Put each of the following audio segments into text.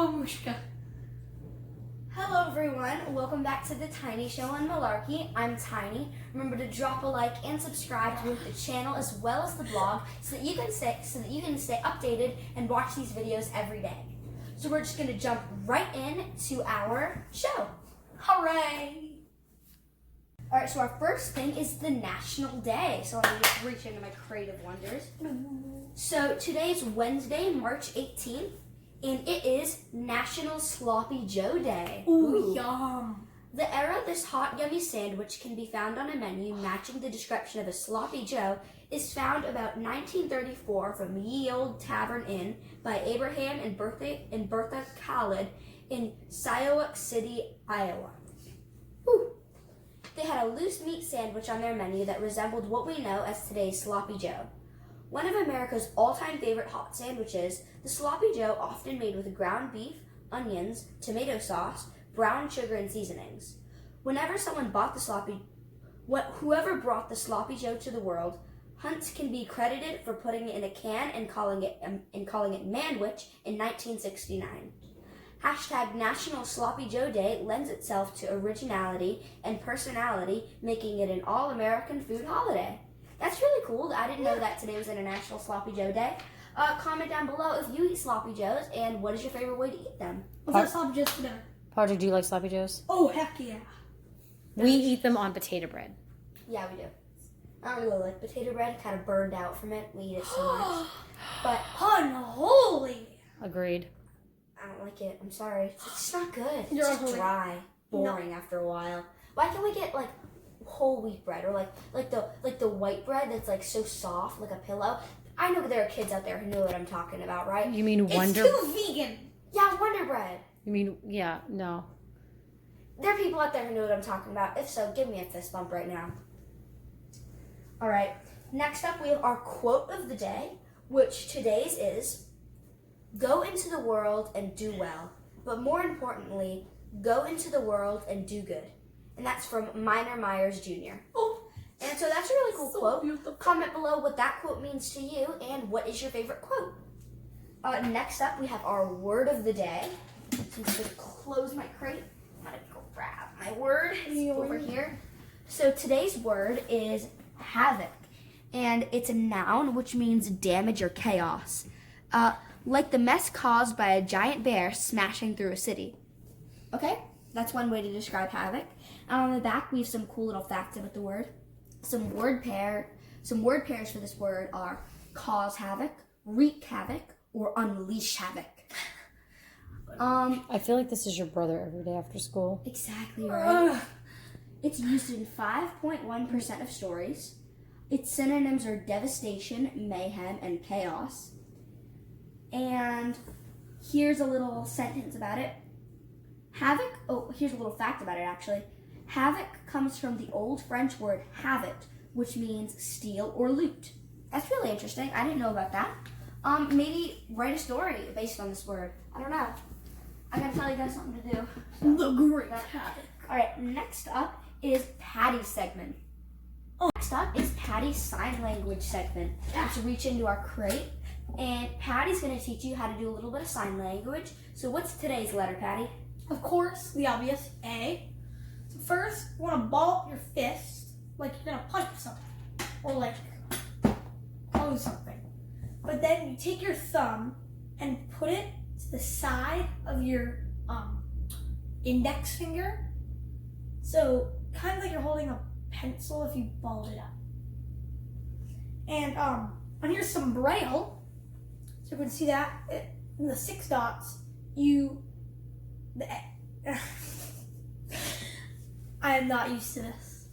Babushka. Hello everyone, welcome back to the Tiny Show on Malarkey. I'm Tiny. Remember to drop a like and subscribe to both the channel as well as the blog so that you can stay updated and watch these videos every day. So we're just gonna jump right in to our show. Hooray! Alright, so our first thing is the National Day. So I'm gonna just reach into my creative wonders. So today is Wednesday, March 18th. And it is National Sloppy Joe Day. Ooh, yum. The era this hot, yummy sandwich can be found on a menu matching the description of a sloppy Joe is found about 1934 from Ye Old Tavern Inn by Abraham and Bertha Khalid in Sioux City, Iowa. Whew. They had a loose meat sandwich on their menu that resembled what we know as today's Sloppy Joe. One of America's all-time favorite hot sandwiches, the Sloppy Joe, often made with ground beef, onions, tomato sauce, brown sugar, and seasonings. Whenever someone bought whoever brought the Sloppy Joe to the world, Hunt can be credited for putting it in a can and calling it Manwich in 1969. Hashtag National Sloppy Joe Day lends itself to originality and personality, making it an all-American food holiday. That's really cool. I didn't know that today was International Sloppy Joe Day. Comment down below if you eat Sloppy Joes and what is your favorite way to eat them. What's that Sloppy Joe's for dinner? Paddy, do you like Sloppy Joes? Oh, heck yeah. We eat them on potato bread. Yeah, we do. I don't really like potato bread. Kind of burned out from it. We eat it so much. But unholy. Agreed. I don't like it. I'm sorry. It's just not good. It's You're just unholy. dry, boring after a while. Why can't we get like whole wheat bread or like the white bread that's like so soft, like a pillow? I know there are kids out there who know what I'm talking about, right? You mean Wonder? It's too vegan. Yeah, Wonder Bread. You mean, yeah, no. There are people out there who know what I'm talking about. If so, give me a fist bump right now. All right. Next up, we have our quote of the day, which today's is, "Go into the world and do well, but more importantly, go into the world and do good." And that's from Minor Myers Jr. Oh, And so that's a really cool so quote. beautiful. Comment below what that quote means to you and what is your favorite quote. Next up, we have our word of the day. So I'm just going to close my crate. I'm going to go grab my word. It's over here. So today's word is havoc. And it's a noun, which means damage or chaos. Like the mess caused by a giant bear smashing through a city. Okay? That's one way to describe havoc. And on the back, we have some cool little facts about the word. Some word pairs for this word are cause havoc, wreak havoc, or unleash havoc. I feel like this is your brother every day after school. Exactly right. It's used in 5.1% of stories. Its synonyms are devastation, mayhem, and chaos. And here's a little sentence about it. Here's a little fact about it actually. Havoc comes from the old French word havot, which means steal or loot. That's really interesting. I didn't know about that. Maybe write a story based on this word. I don't know. I gotta tell you guys something to do. The great havoc. Alright, next up is Paddy's segment. Next up is Paddy's sign language segment. Let's reach into our crate, and Paddy's gonna teach you how to do a little bit of sign language. So what's today's letter, Paddy? Of course, the obvious A. So first, you want to ball up your fist like you're going to punch something. Or like close something. But then you take your thumb and put it to the side of your index finger. So kind of like you're holding a pencil if you balled it up. And on your sombrero, so you can see that in the 6 dots, I am not used to this.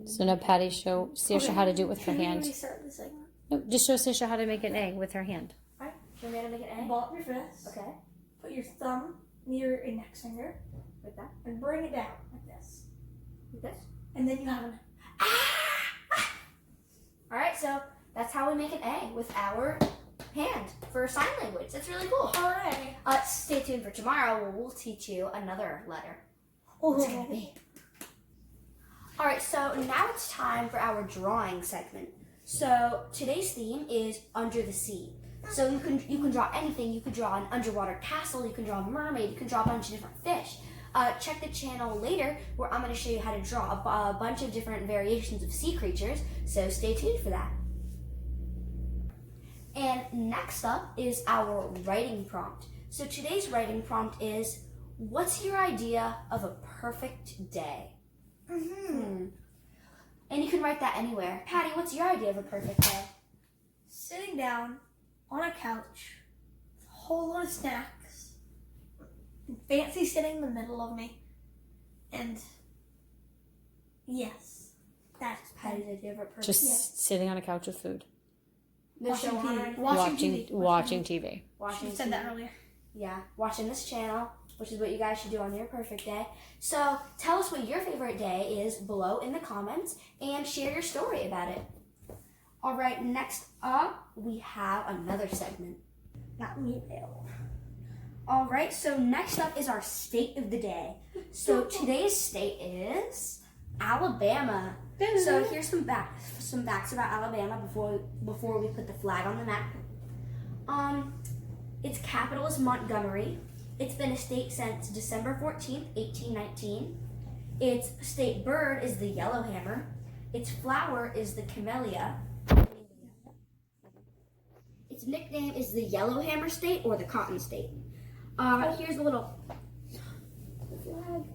So now Paddy, show Saoirse how to do it with her hand. Restart the segment. No, just show Saoirse how to make an A with her hand. Alright, show me how to make an A. Ball up your fist. Okay, Put your thumb near your index finger like that. and bring it down like this. Like this. And then you have an Alright, so that's how we make an A with our hand for sign language. That's really cool. hooray. Stay tuned for tomorrow where we'll teach you another letter. What's it gonna be? Alright, so now it's time for our drawing segment. So today's theme is under the sea. So you can draw anything. You could draw an underwater castle. You can draw a mermaid. You can draw a bunch of different fish. Check the channel later where I'm going to show you how to draw a bunch of different variations of sea creatures. So stay tuned for that. And next up is our writing prompt. So today's writing prompt is, what's your idea of a perfect day? And you can write that anywhere. Paddy, what's your idea of a perfect day? Sitting down on a couch with a whole lot of snacks, fancy sitting in the middle of me, and yes, that's Paddy's idea of a perfect Just day. sitting on a couch with food. No watching show on or TV. anything? Watching TV. Watching She said TV. that earlier. Yeah, watching this channel, which is what you guys should do on your perfect day. So tell us what your favorite day is below in the comments and share your story about it. All right, next up, we have another segment. Not me, though. All right, so next up is our state of the day. So today's state is Alabama. So here's some facts about Alabama before we put the flag on the map. Its capital is Montgomery. It's been a state since December 14th, 1819. Its state bird is the yellowhammer. Its flower is the camellia. Its nickname is the Yellowhammer State or the Cotton State. Here's a little...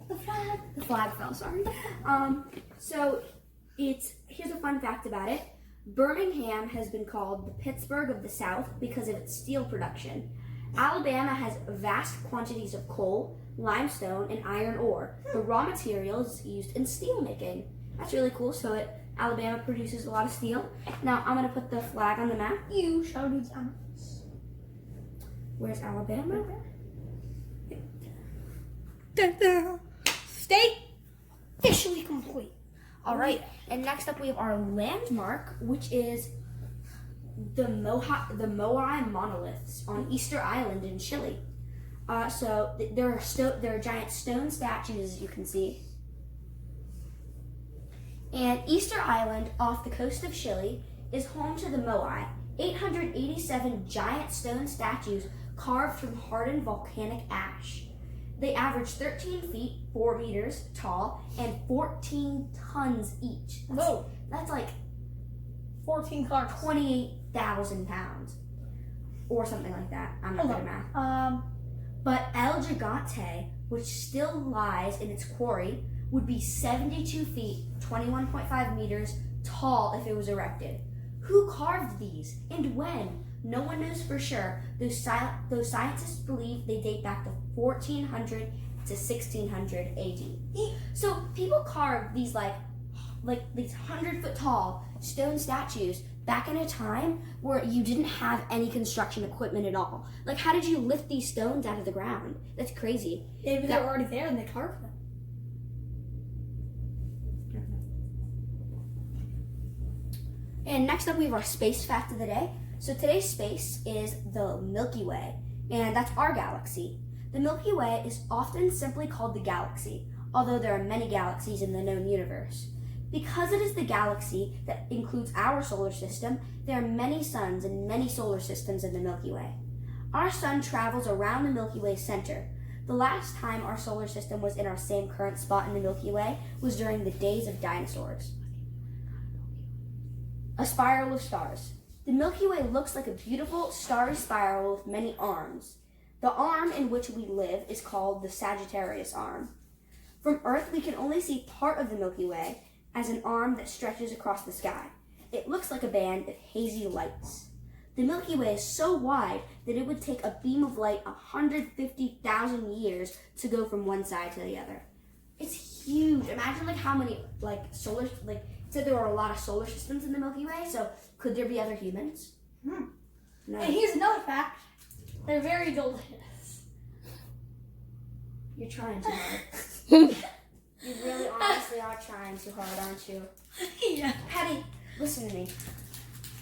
The flag fell, sorry. So here's a fun fact about it. Birmingham has been called the Pittsburgh of the South because of its steel production. Alabama has vast quantities of coal, limestone, and iron ore, the raw materials used in steel making. That's really cool. So Alabama produces a lot of steel. Now I'm going to put the flag on the map. You shouted down. Where's Alabama? State officially complete. All right, and next up we have our landmark, which is the Moai monoliths on Easter Island in Chile. So there are giant stone statues, as you can see. And Easter Island, off the coast of Chile, is home to the Moai, 887 giant stone statues carved from hardened volcanic ash. They average 13 feet, 4 meters tall, and 14 tons each. That's like 14 cars. 28,000 pounds. Or something like that. I'm not good at math. But El Gigante, which still lies in its quarry, would be 72 feet, 21.5 meters tall if it was erected. Who carved these and when? No one knows for sure, though scientists believe they date back to 1400 to 1600 AD. So people carved these like these 100-foot tall stone statues back in a time where you didn't have any construction equipment at all. Like, how did you lift these stones out of the ground? That's crazy. Maybe they were already there and they carved them. And next up we have our space fact of the day. So today's space is the Milky Way, and that's our galaxy. The Milky Way is often simply called the galaxy, although there are many galaxies in the known universe. Because it is the galaxy that includes our solar system, there are many suns and many solar systems in the Milky Way. Our sun travels around the Milky Way center. The last time our solar system was in our same current spot in the Milky Way was during the days of dinosaurs. A spiral of stars. The Milky Way looks like a beautiful starry spiral with many arms. The arm in which we live is called the Sagittarius arm. From Earth, we can only see part of the Milky Way as an arm that stretches across the sky. It looks like a band of hazy lights. The Milky Way is so wide that it would take a beam of light 150,000 years to go from one side to the other. It's huge. Imagine how many said there were a lot of solar systems in the Milky Way, so could there be other humans? No. And here's another fact. They're very delicious. You're trying too hard. You really honestly are trying too hard, aren't you? Yeah. Paddy, listen to me.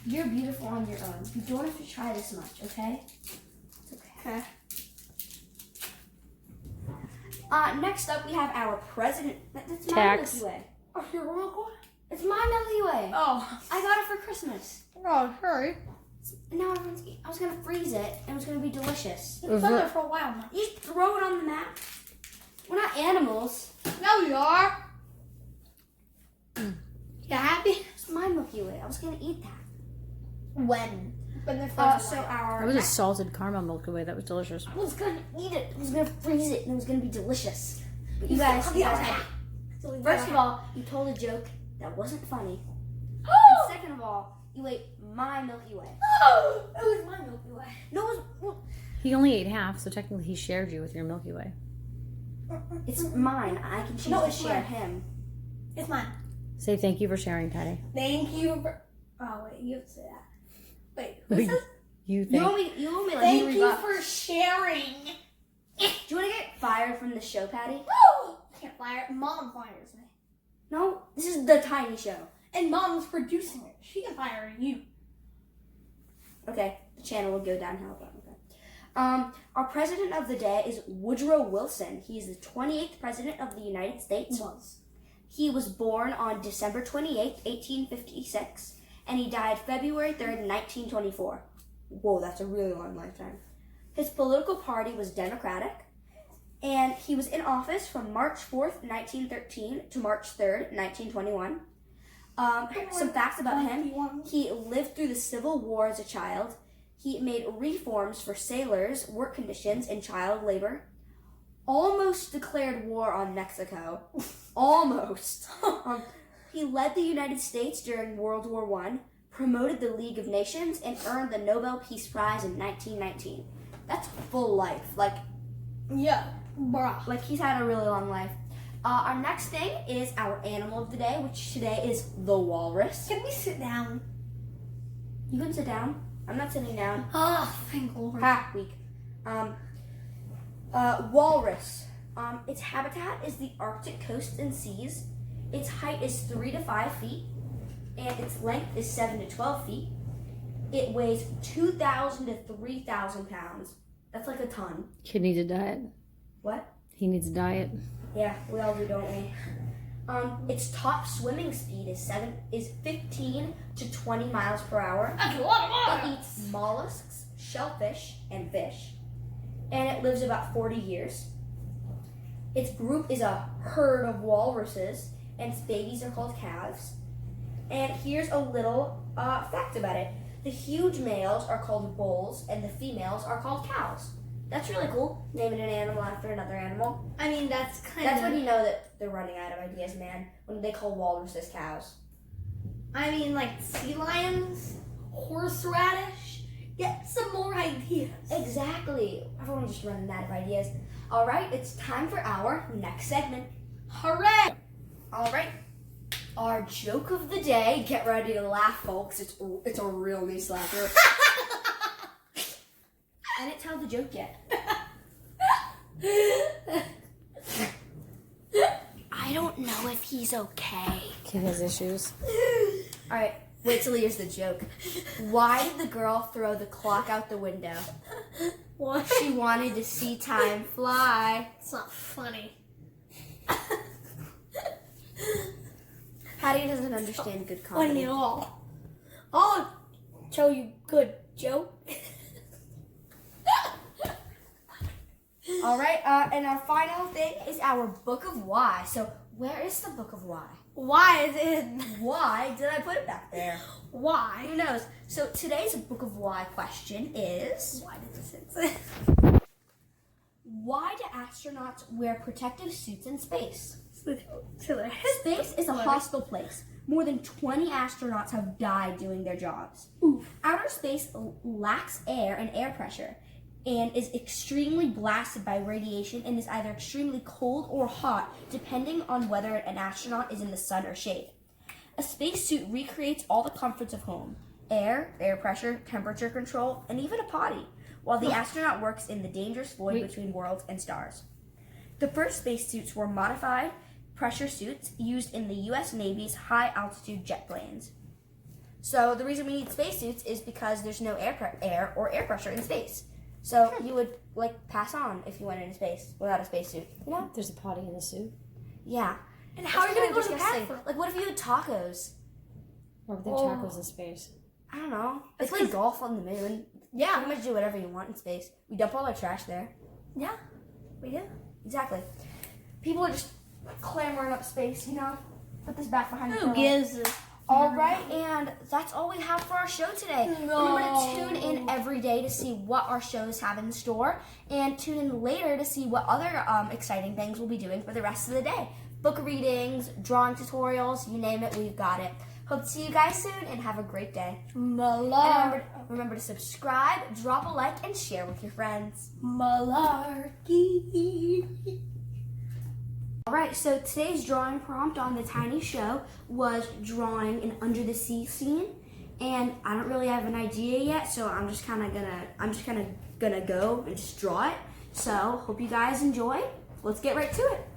You're beautiful on your own. You don't have to try this much, okay? It's okay. Next up, we have our president. That's my Tax. Milky Way. Oh, you're wrong one? It's my Milky Way. Oh. I got it for Christmas. Oh, sorry. And now everyone's. I was gonna freeze it, and it was gonna be delicious. It's been there for a while now. You just throw it on the map. We're not animals. No, we are. You happy? It's my Milky Way. I was gonna eat that. When? When they're frozen. So our. That was a salted caramel Milky Way. That was delicious. I was gonna eat it. I was gonna freeze it, and it was gonna be delicious. But you guys had. First of all, you told a joke that wasn't funny. And second of all, you ate my Milky Way. Oh, it was my Milky Way. No, it was. He only ate half, so technically he shared you with your Milky Way. It's mine. I can choose No, to it's share mine. him. It's mine. Say thank you for sharing, Paddy. Thank you for. Oh wait, you have to say that. Wait, who says? You You think? owe me like Thank $3. you for sharing. Do you want to get fired from the show, Patty? No, can't fire. Mom fires me, No, this is the tiny show. and Mom's producing it. She can fire you. Okay, the channel will go downhill. But okay. Our president of the day is Woodrow Wilson. He is the 28th president of the United States. He was born on December 28th, 1856, and he died February 3rd, 1924. Whoa, that's a really long lifetime. His political party was Democratic, and he was in office from March 4th, 1913 to March 3rd, 1921. Some facts about him. He lived through the Civil War as a child. He made reforms for sailors, work conditions, and child labor. Almost declared war on Mexico. Almost. He led the United States during World War I, promoted the League of Nations, and earned the Nobel Peace Prize in 1919. That's full life. Yeah, bruh. Like he's had a really long life. Our next thing is our animal of the day, which today is the walrus. Can we sit down? You can sit down. I'm not sitting down. Oh, thank Lord. Ha, weak. Walrus. Its habitat is the Arctic coasts and seas. Its height is 3 to 5 feet, and its length is 7 to 12 feet. It weighs 2,000 to 3,000 pounds. That's like a ton. Kid needs a diet. What? He needs a diet. Yeah, we all do, don't we? Its top swimming speed is 15 to 20 miles per hour. That's a lot of It water. eats mollusks, shellfish, and fish. And it lives about 40 years. Its group is a herd of walruses, and its babies are called calves. And here's a little fact about it. The huge males are called bulls, and the females are called cows. That's really cool, naming an animal after another animal. I mean, that's kind That's of. when you know that they're running out of ideas, man, when they call walruses cows. I mean, like sea lions, horseradish. Get some more ideas. Exactly. Everyone's just running out of ideas. All right, it's time for our next segment. Hooray! All right. Our joke of the day. Get ready to laugh, folks. It's a real knee slapper. I didn't tell the joke yet. I don't know if he's okay. Kid has issues. All right, wait till he hears the joke. Why did the girl throw the clock out the window? What? She wanted to see time fly. It's not funny. Patty doesn't understand good Funny comedy. at all. I'll show you good joke. All right, and our final thing is our Book of Why. So, where is the Book of Why? Why is it? Why did I put it back there? Why? Who knows? So, today's Book of Why question is, Why did this exist? why do astronauts wear protective suits in space? To their Space is a hostile place. More than 20 astronauts have died doing their jobs. Outer space lacks air and air pressure and is extremely blasted by radiation and is either extremely cold or hot depending on whether an astronaut is in the sun or shade. A spacesuit recreates all the comforts of home: air, air pressure, temperature control, and even a potty, while the astronaut works in the dangerous void between worlds and stars. The first spacesuits were modified pressure suits used in the U.S. Navy's high-altitude jet planes. So the reason we need spacesuits is because there's no air or air pressure in space. So you would pass on if you went into space without a spacesuit. You know? There's a potty in the suit. Yeah. And how are you gonna go to the disgusting. bathroom? Like, what if you had tacos? Or with the Oh. tacos in space. I don't know. It's It's like golf on the moon. Yeah, Pretty much do whatever you want in space. We dump all our trash there. yeah, we do. Exactly. People are just clamoring up space, you know? Put this back behind the Who pillow. gives a All right, and that's all we have for our show today. Remember to tune in No. every day to see what our shows have in store, and tune in later to see what other exciting things we'll be doing for the rest of the day. Book readings, drawing tutorials, you name it, we've got it. Hope to see you guys soon, and have a great day. Malarkey. And remember to subscribe, drop a like, and share with your friends. Malarkey. Alright, so today's drawing prompt on the Tiny Show was drawing an under the sea scene, and I don't really have an idea yet, so I'm just kind of gonna go and just draw it. So hope you guys enjoy. Let's get right to it.